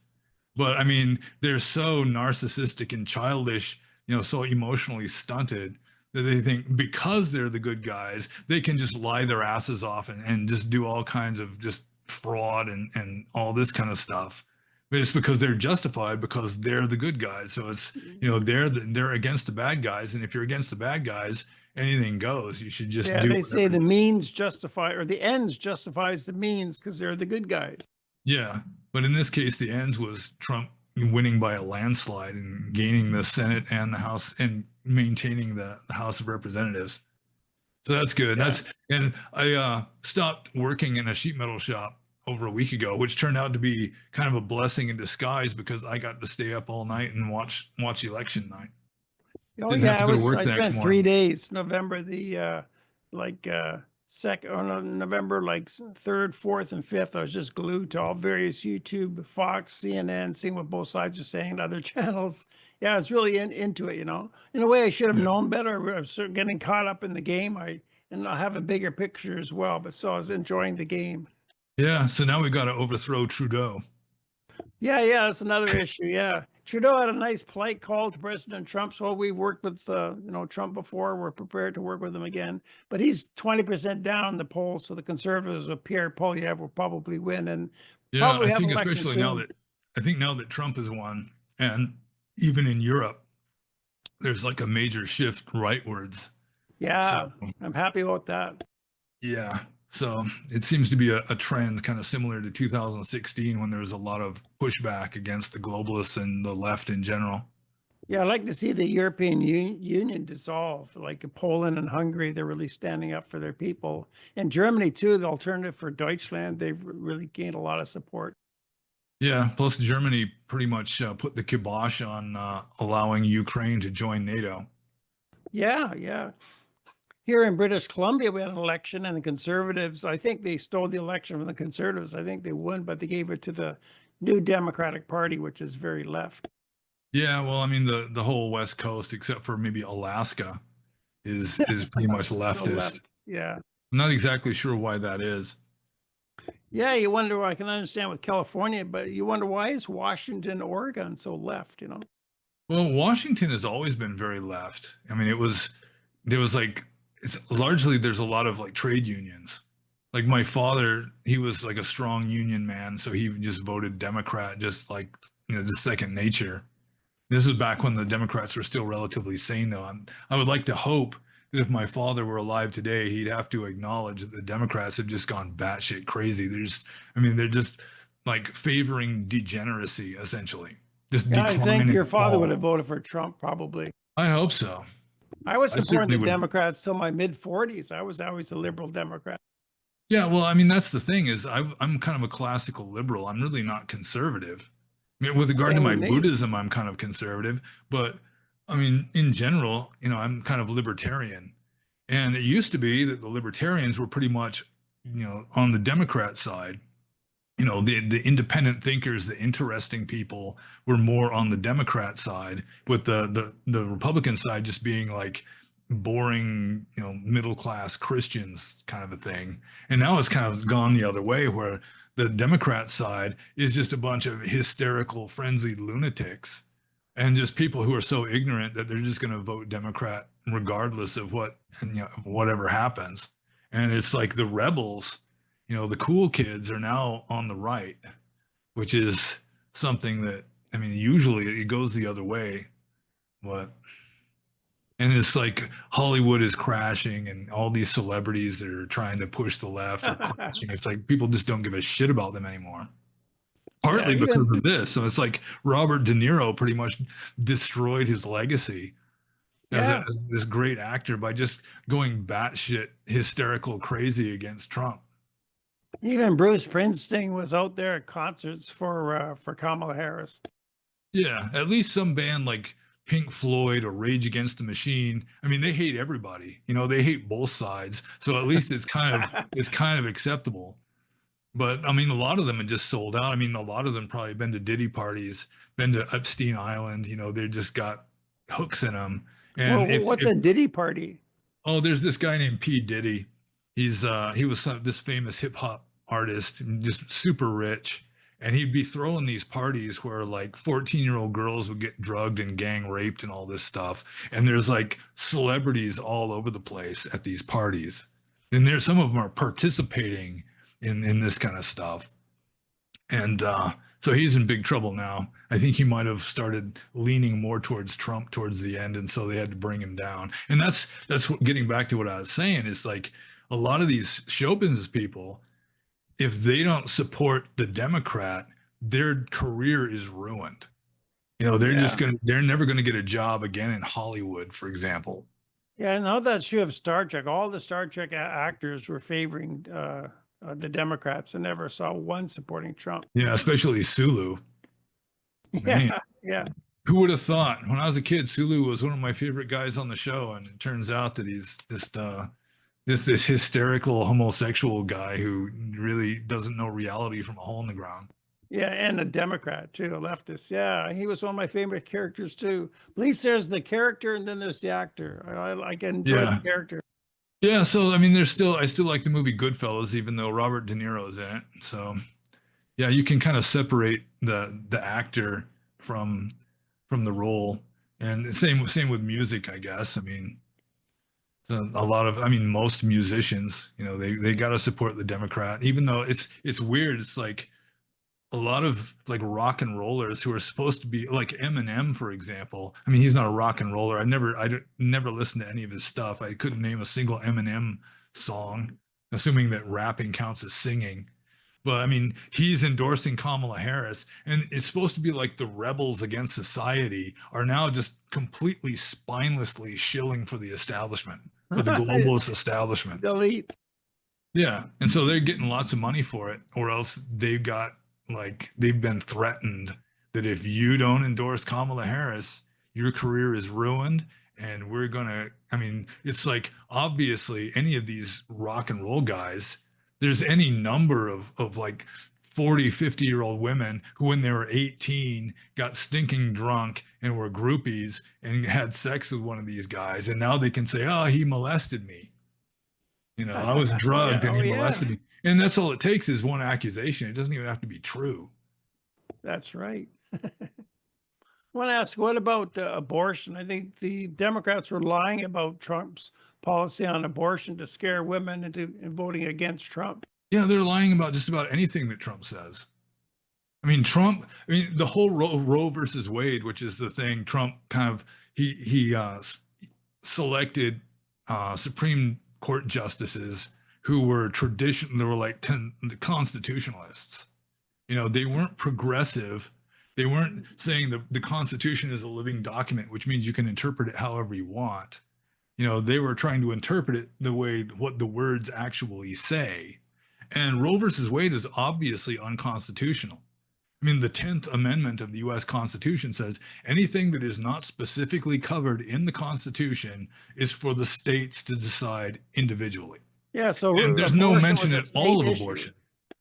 Speaker 2: But I mean, they're so narcissistic and childish, so emotionally stunted that they think because they're the good guys, they can just lie their asses off and just do all kinds of just fraud and all this kind of stuff. But it's because they're justified because they're the good guys. So it's, they're against the bad guys. And if you're against the bad guys, anything goes. You should just do
Speaker 1: they say the means justify, or the ends justifies the means because they're the good guys.
Speaker 2: Yeah, but in this case, the ends was Trump winning by a landslide and gaining the Senate and the House and maintaining the House of Representatives. So that's good.
Speaker 1: Yeah.
Speaker 2: And I stopped working in a sheet metal shop over a week ago, which turned out to be kind of a blessing in disguise because I got to stay up all night and watch election night.
Speaker 1: Oh
Speaker 2: Didn't have
Speaker 1: yeah,
Speaker 2: to go to work
Speaker 1: I
Speaker 2: the next
Speaker 1: spent 3
Speaker 2: morning.
Speaker 1: days, November the second, or no, November like 3rd, 4th, and 5th. I was just glued to all various YouTube, Fox, CNN, seeing what both sides are saying, other channels. Yeah, I was really into it, In a way, I should have
Speaker 2: Yeah.
Speaker 1: known better. I was sort of getting caught up in the game. And I have a bigger picture as well, but so I was enjoying the game.
Speaker 2: Yeah, so now we've got to overthrow Trudeau.
Speaker 1: Yeah, that's another issue. Yeah, Trudeau had a nice polite call to President Trump. So we worked with Trump before. We're prepared to work with him again. But he's 20% down in the polls. So the Conservatives with Pierre Poilievre will probably win and
Speaker 2: Yeah,
Speaker 1: probably
Speaker 2: I
Speaker 1: have
Speaker 2: think
Speaker 1: elections
Speaker 2: especially
Speaker 1: soon.
Speaker 2: now that Trump has won, and even in Europe, there's like a major shift rightwards.
Speaker 1: Yeah,
Speaker 2: So
Speaker 1: I'm happy about that.
Speaker 2: yeah, so it seems to be a trend kind of similar to 2016 when there was a lot of pushback against the globalists and the left in general.
Speaker 1: Yeah, I'd like to see the European Union dissolve, like Poland and Hungary. They're really standing up for their people. And Germany, too, the alternative for Deutschland, they've really gained a lot of support.
Speaker 2: Yeah, plus Germany pretty much put the kibosh on allowing Ukraine to join NATO.
Speaker 1: Yeah. Here in British Columbia, we had an election, and the Conservatives, I think they stole the election from the Conservatives. I think they won, but they gave it to the New Democratic Party, which is very left.
Speaker 2: Yeah, well, I mean the whole West Coast, except for maybe Alaska, is pretty much
Speaker 1: Still
Speaker 2: leftist.
Speaker 1: left. Yeah.
Speaker 2: I'm not exactly sure why that is.
Speaker 1: Yeah, you wonder, I can understand with California, but you wonder why is Washington, Oregon so left,
Speaker 2: Well, Washington has always been very left. I mean, there was like it's largely there's a lot of like trade unions. Like my father, he was like a strong union man, so he just voted Democrat, just like just second nature. This was back when the Democrats were still relatively sane, though. I would like to hope that if my father were alive today, he'd have to acknowledge that the Democrats have just gone batshit crazy. They're just like favoring degeneracy, essentially. Just
Speaker 1: Yeah, I
Speaker 2: decline
Speaker 1: think
Speaker 2: and
Speaker 1: your father would
Speaker 2: fall.
Speaker 1: have voted for Trump, probably.
Speaker 2: I hope so.
Speaker 1: I was
Speaker 2: I
Speaker 1: supporting
Speaker 2: certainly
Speaker 1: the
Speaker 2: would.
Speaker 1: Democrats till my mid 40s. I was always a liberal Democrat.
Speaker 2: Yeah, well, I mean, that's the thing is I'm kind of a classical liberal. I'm really not conservative. I mean, with regard to
Speaker 1: Same
Speaker 2: my
Speaker 1: with me.
Speaker 2: Buddhism, I'm kind of conservative, but I mean, in general, I'm kind of libertarian. And it used to be that the libertarians were pretty much, on the Democrat side. The independent thinkers, the interesting people were more on the Democrat side, with the Republican side just being like boring, middle class Christians kind of a thing. And now it's kind of gone the other way, where the Democrat side is just a bunch of hysterical, frenzied lunatics, and just people who are so ignorant that they're just going to vote Democrat regardless of whatever happens. And it's like the rebels, the cool kids are now on the right, which is something that, I mean, usually it goes the other way. But, and it's like Hollywood is crashing and all these celebrities that are trying to push the left are crashing. It's like people just don't give a shit about them anymore.
Speaker 1: Yeah,
Speaker 2: Partly because
Speaker 1: even
Speaker 2: of this. So it's like Robert De Niro pretty much destroyed his legacy
Speaker 1: yeah,
Speaker 2: as this great actor by just going batshit hysterical crazy against Trump.
Speaker 1: even Bruce Springsteen was out there at concerts for Kamala Harris.
Speaker 2: Yeah, at least some band like Pink Floyd or Rage Against the Machine. I mean, they hate everybody. They hate both sides. So at least it's kind of acceptable. But I mean, a lot of them had just sold out. I mean, a lot of them probably been to Diddy parties, been to Epstein Island. They just got hooks in them.
Speaker 1: Well,
Speaker 2: And if
Speaker 1: what's
Speaker 2: if
Speaker 1: a Diddy party?
Speaker 2: Oh, there's this guy named P. Diddy. He was this famous hip hop artist, and just super rich, and he'd be throwing these parties where like 14-year-old girls would get drugged and gang raped and all this stuff. And there's like celebrities all over the place at these parties, and there's some of them are participating in this kind of stuff. And so he's in big trouble now. I think he might have started leaning more towards Trump towards the end, and so they had to bring him down. And that's what, getting back to what I was saying, is like a lot of these show business people, if they don't support the Democrat, their career is ruined.
Speaker 1: Yeah.
Speaker 2: They're never gonna get a job again in Hollywood, for example.
Speaker 1: Yeah, and how that show of Star Trek, all the Star Trek actors were favoring the Democrats and never saw one supporting Trump.
Speaker 2: Yeah, especially Sulu. Man,
Speaker 1: Yeah, yeah.
Speaker 2: who would have thought? When I was a kid, Sulu was one of my favorite guys on the show, and it turns out that he's just this hysterical homosexual guy who really doesn't know reality from a hole in the ground.
Speaker 1: Yeah, and a Democrat too, a leftist. Yeah, he was one of my favorite characters too. At least there's the character and then there's the actor. I can enjoy the
Speaker 2: Yeah.
Speaker 1: character.
Speaker 2: Yeah, so I mean, I still like the movie Goodfellas, even though Robert De Niro's in it. So yeah, you can kind of separate the actor from from the role, and the same with music, I guess. I mean, a lot of, I mean, most musicians, they got to support the Democrat, even though it's weird. It's like a lot of like rock and rollers who are supposed to be like Eminem, for example. I mean, he's not a rock and roller. I never listened to any of his stuff. I couldn't name a single Eminem song, assuming that rapping counts as singing. But I mean, he's endorsing Kamala Harris, and it's supposed to be like the rebels against society are now just completely spinelessly shilling for the establishment, for the globalist establishment.
Speaker 1: Delete.
Speaker 2: Yeah. And so they're getting lots of money for it, or else they've been threatened that if you don't endorse Kamala Harris, your career is ruined. And we're going to, I mean, it's like obviously any of these rock and roll guys, there's any number of like 40, 50-year-old women who, when they were 18, got stinking drunk and were groupies and had sex with one of these guys. And now they can say, oh, he molested me. I was
Speaker 1: Yeah,
Speaker 2: drugged and
Speaker 1: oh
Speaker 2: he
Speaker 1: yeah,
Speaker 2: molested me. And that's all it takes is one accusation. It doesn't even have to be true.
Speaker 1: that's right. I want to ask, what about abortion? I think the Democrats were lying about Trump's policy on abortion to scare women into voting against Trump.
Speaker 2: Yeah, they're lying about just about anything that Trump says. I mean, the whole Roe versus Wade, which is the thing Trump kind of, he selected Supreme Court justices who were they were like constitutionalists. They weren't progressive. They weren't saying the Constitution is a living document, which means you can interpret it however you want. They were trying to interpret it the way what the words actually say. And Roe versus Wade is obviously unconstitutional. I mean, the 10th Amendment of the US Constitution says anything that is not specifically covered in the Constitution is for the states to decide individually.
Speaker 1: Yeah, so
Speaker 2: And there's no
Speaker 1: abortion
Speaker 2: mention
Speaker 1: was a
Speaker 2: at all
Speaker 1: state
Speaker 2: of
Speaker 1: issue.
Speaker 2: abortion.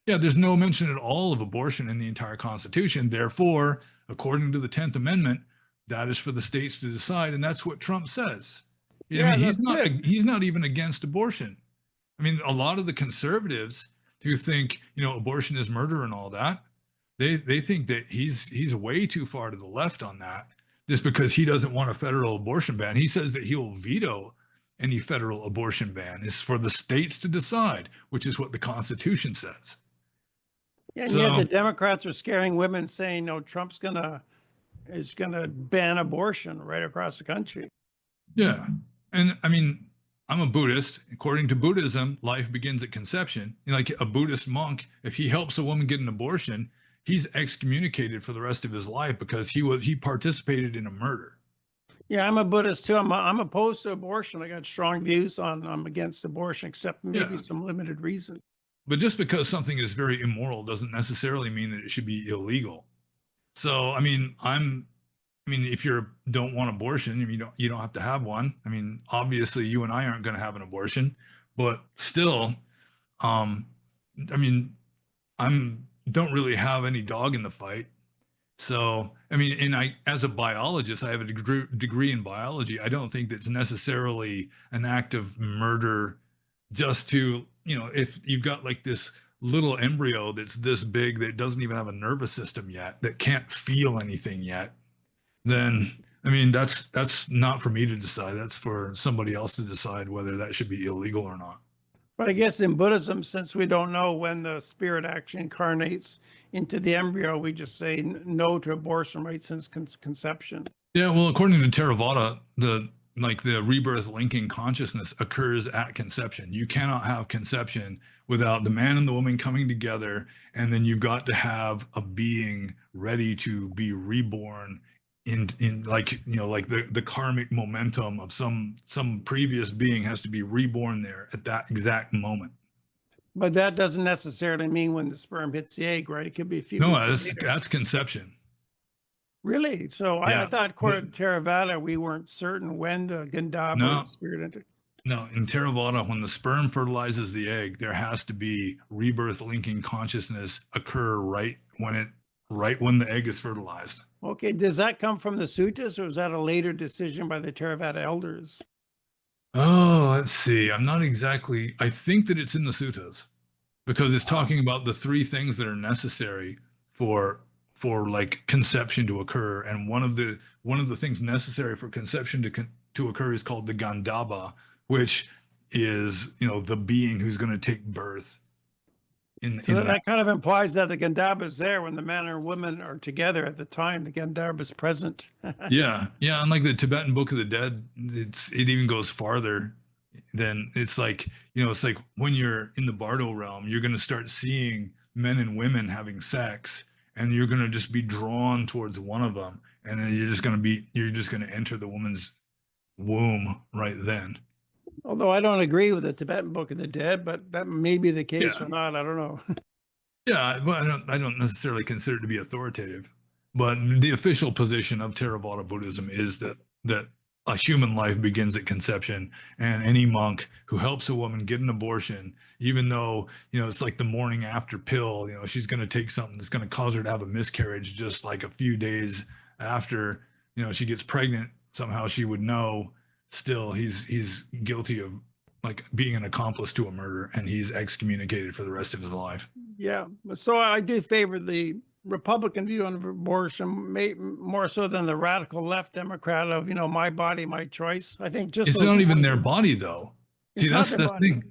Speaker 2: Yeah, there's no mention at all of abortion in the entire Constitution. Therefore, according to the 10th Amendment, that is for the states to decide. And that's what Trump says. I
Speaker 1: Yeah,
Speaker 2: mean,
Speaker 1: that's good.
Speaker 2: he's not even against abortion. I mean, a lot of the conservatives who think, abortion is murder and all that, they think that he's way too far to the left on that, just because he doesn't want a federal abortion ban. He says that he'll veto any federal abortion ban. It's for the states to decide, which is what the Constitution says.
Speaker 1: Yeah, and
Speaker 2: So,
Speaker 1: yet the Democrats are scaring women, saying, no, Trump's is gonna ban abortion right across the country.
Speaker 2: yeah. And I mean, I'm a Buddhist. According to Buddhism, life begins at conception. Like a Buddhist monk, if he helps a woman get an abortion, he's excommunicated for the rest of his life because he participated in a murder.
Speaker 1: Yeah, I'm a Buddhist too. I'm opposed to abortion. I got strong views I'm against abortion, except maybe some limited reason.
Speaker 2: But just because something is very immoral doesn't necessarily mean that it should be illegal. So, I mean, if you don't want abortion, you don't have to have one. I mean, obviously, you and I aren't going to have an abortion, but still, I mean, don't really have any dog in the fight. So, I mean, and as a biologist, I have a degree in biology. I don't think that's necessarily an act of murder just to, if you've got like this little embryo that's this big that doesn't even have a nervous system yet, that can't feel anything yet, then I mean, that's not for me to decide. That's for somebody else to decide whether that should be illegal or not.
Speaker 1: But I guess in Buddhism, since we don't know when the spirit actually incarnates into the embryo, we just say no to abortion right since conception.
Speaker 2: Yeah, well, according to Theravada, the rebirth linking consciousness occurs at conception. You cannot have conception without the man and the woman coming together, and then you've got to have a being ready to be reborn in the karmic momentum of some previous being has to be reborn there at that exact moment.
Speaker 1: But that doesn't necessarily mean when the sperm hits the egg, right? It could be a few
Speaker 2: No,
Speaker 1: weeks later.
Speaker 2: that's conception.
Speaker 1: Really? So I
Speaker 2: Yeah,
Speaker 1: thought, according to Theravada, we weren't certain when the Gandhara spirit entered.
Speaker 2: No, in Theravada, when the sperm fertilizes the egg, there has to be rebirth linking consciousness occur right when the egg is fertilized.
Speaker 1: Okay, does that come from the suttas, or is that a later decision by the Theravada elders?
Speaker 2: Oh, let's see. I think that it's in the suttas because it's talking about the three things that are necessary for like conception to occur, and one of the things necessary for conception to occur is called the Gandhara, which is the being who's going to take birth.
Speaker 1: So that kind of implies that the Gandhara is there when the man or woman are together at the time. The Gandhara is present.
Speaker 2: Yeah. Unlike the Tibetan Book of the Dead, it even goes farther than it's like when you're in the Bardo realm, you're going to start seeing men and women having sex, and you're going to just be drawn towards one of them, and then you're just going to enter the woman's womb right then.
Speaker 1: Although I don't agree with the Tibetan Book of the Dead, but that may be the case or not. I don't know.
Speaker 2: Yeah, well, I don't necessarily consider it to be authoritative, but the official position of Theravada Buddhism is that a human life begins at conception, and any monk who helps a woman get an abortion, even though it's like the morning after pill, she's going to take something that's going to cause her to have a miscarriage just like a few days after she gets pregnant, somehow she would know. Still, he's guilty of like being an accomplice to a murder, and he's excommunicated for the rest of his life.
Speaker 1: Yeah, so I do favor the Republican view on abortion, more so than the radical left Democrat of my body, my choice. I think just
Speaker 2: it's not even their body though. See, that's the thing.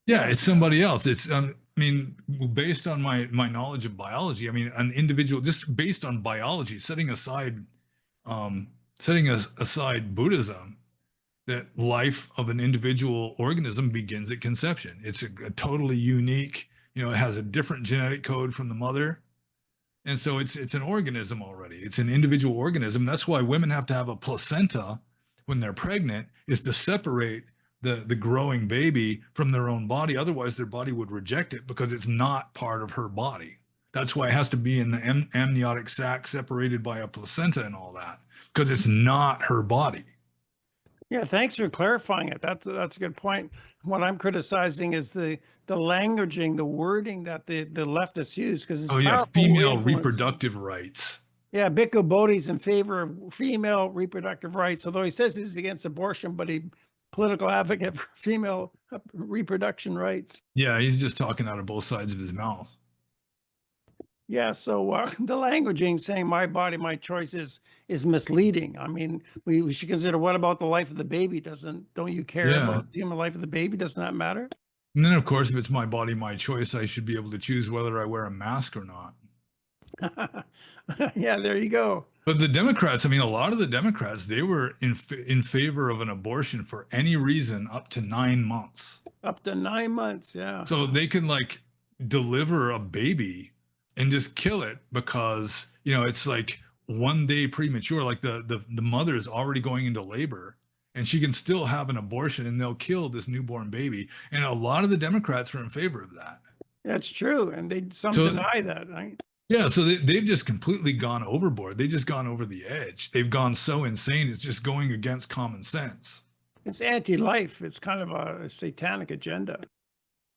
Speaker 2: Yeah, it's somebody else. It's I mean, based on my knowledge of biology, I mean, an individual, just based on biology, setting aside Buddhism, that life of an individual organism begins at conception. It's a totally unique, it has a different genetic code from the mother. And so it's an organism already. It's an individual organism. That's why women have to have a placenta when they're pregnant, is to separate the growing baby from their own body. Otherwise, their body would reject it because it's not part of her body. That's why it has to be in the amniotic sac separated by a placenta and all that, because it's not her body.
Speaker 1: Yeah, thanks for clarifying it. That's a good point. What I'm criticizing is the languaging, the wording that the leftists use, because it's
Speaker 2: Oh yeah,
Speaker 1: powerful
Speaker 2: female
Speaker 1: influence.
Speaker 2: reproductive rights.
Speaker 1: Yeah, Biko Bodhi's in favor of female reproductive rights, although he says he's against abortion, but he political advocate for female reproduction rights.
Speaker 2: Yeah, he's just talking out of both sides of his mouth.
Speaker 1: Yeah, so the languaging saying my body, my choice is misleading. I mean, we should consider, what about the life of the baby? Don't you care
Speaker 2: Yeah.
Speaker 1: about the human life of the baby? Doesn't that matter?
Speaker 2: And then, of course, if it's my body, my choice, I should be able to choose whether I wear a mask or not.
Speaker 1: Yeah, there you go.
Speaker 2: But the Democrats, I mean, a lot of the Democrats, they were in favor of an abortion for any reason up to 9 months.
Speaker 1: Up to 9 months, yeah.
Speaker 2: So they can like deliver a baby and just kill it because, you know, it's like 1 day premature. Like the mother is already going into labor and she can still have an abortion and they'll kill this newborn baby. And a lot of the Democrats are in favor of that.
Speaker 1: That's true. And some
Speaker 2: So-
Speaker 1: deny that, right?
Speaker 2: Yeah, so they've just completely gone overboard. They've just gone over the edge. They've gone so insane. It's just going against common sense.
Speaker 1: It's anti-life. It's kind of a satanic agenda.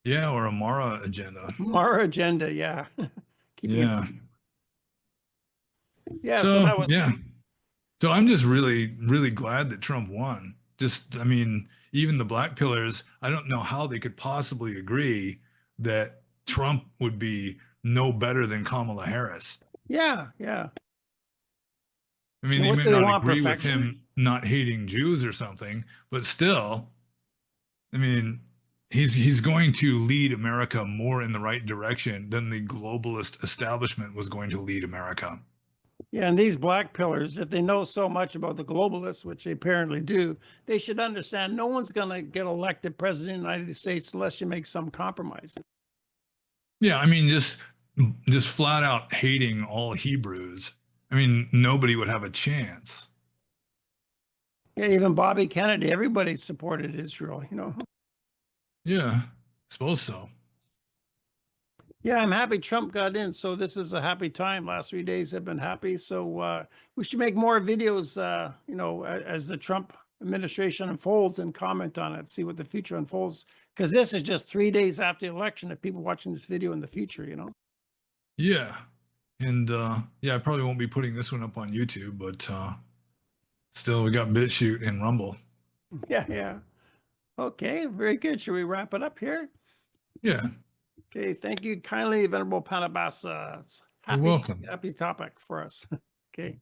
Speaker 2: Yeah, or a Mara agenda.
Speaker 1: Mara agenda, yeah.
Speaker 2: Yeah.
Speaker 1: Yeah,
Speaker 2: So,
Speaker 1: so that was,
Speaker 2: yeah. So I'm just really, really glad that Trump won. Just, I mean, even the black pillars, I don't know how they could possibly agree that Trump would be no better than Kamala Harris.
Speaker 1: yeah.
Speaker 2: I mean,
Speaker 1: And
Speaker 2: they
Speaker 1: what
Speaker 2: may
Speaker 1: do they
Speaker 2: not
Speaker 1: want,
Speaker 2: agree with
Speaker 1: perfection?
Speaker 2: him not hating Jews or something, but still, I mean, he's going to lead America more in the right direction than the globalist establishment was going to lead America.
Speaker 1: Yeah, and these black pillars, if they know so much about the globalists, which they apparently do, they should understand no one's going to get elected president of the United States unless you make some compromise.
Speaker 2: Yeah, I mean, just flat out hating all Hebrews. I mean, nobody would have a chance.
Speaker 1: Yeah, even Bobby Kennedy, everybody supported Israel, you know.
Speaker 2: Yeah, I suppose so.
Speaker 1: Yeah, I'm happy Trump got in. So this is a happy time. Last 3 days have been happy. So we should make more videos, you know, as the Trump administration unfolds and comment on it, see what the future unfolds. Because this is just 3 days after the election. If people watching this video in the future, you know.
Speaker 2: Yeah. And yeah, I probably won't be putting this one up on YouTube, but still we got BitChute and Rumble.
Speaker 1: Yeah. Okay, very good. Should we wrap it up here?
Speaker 2: Yeah.
Speaker 1: Okay, thank you kindly, Venerable pannobhasa.
Speaker 2: You're welcome.
Speaker 1: Happy topic for us. Okay.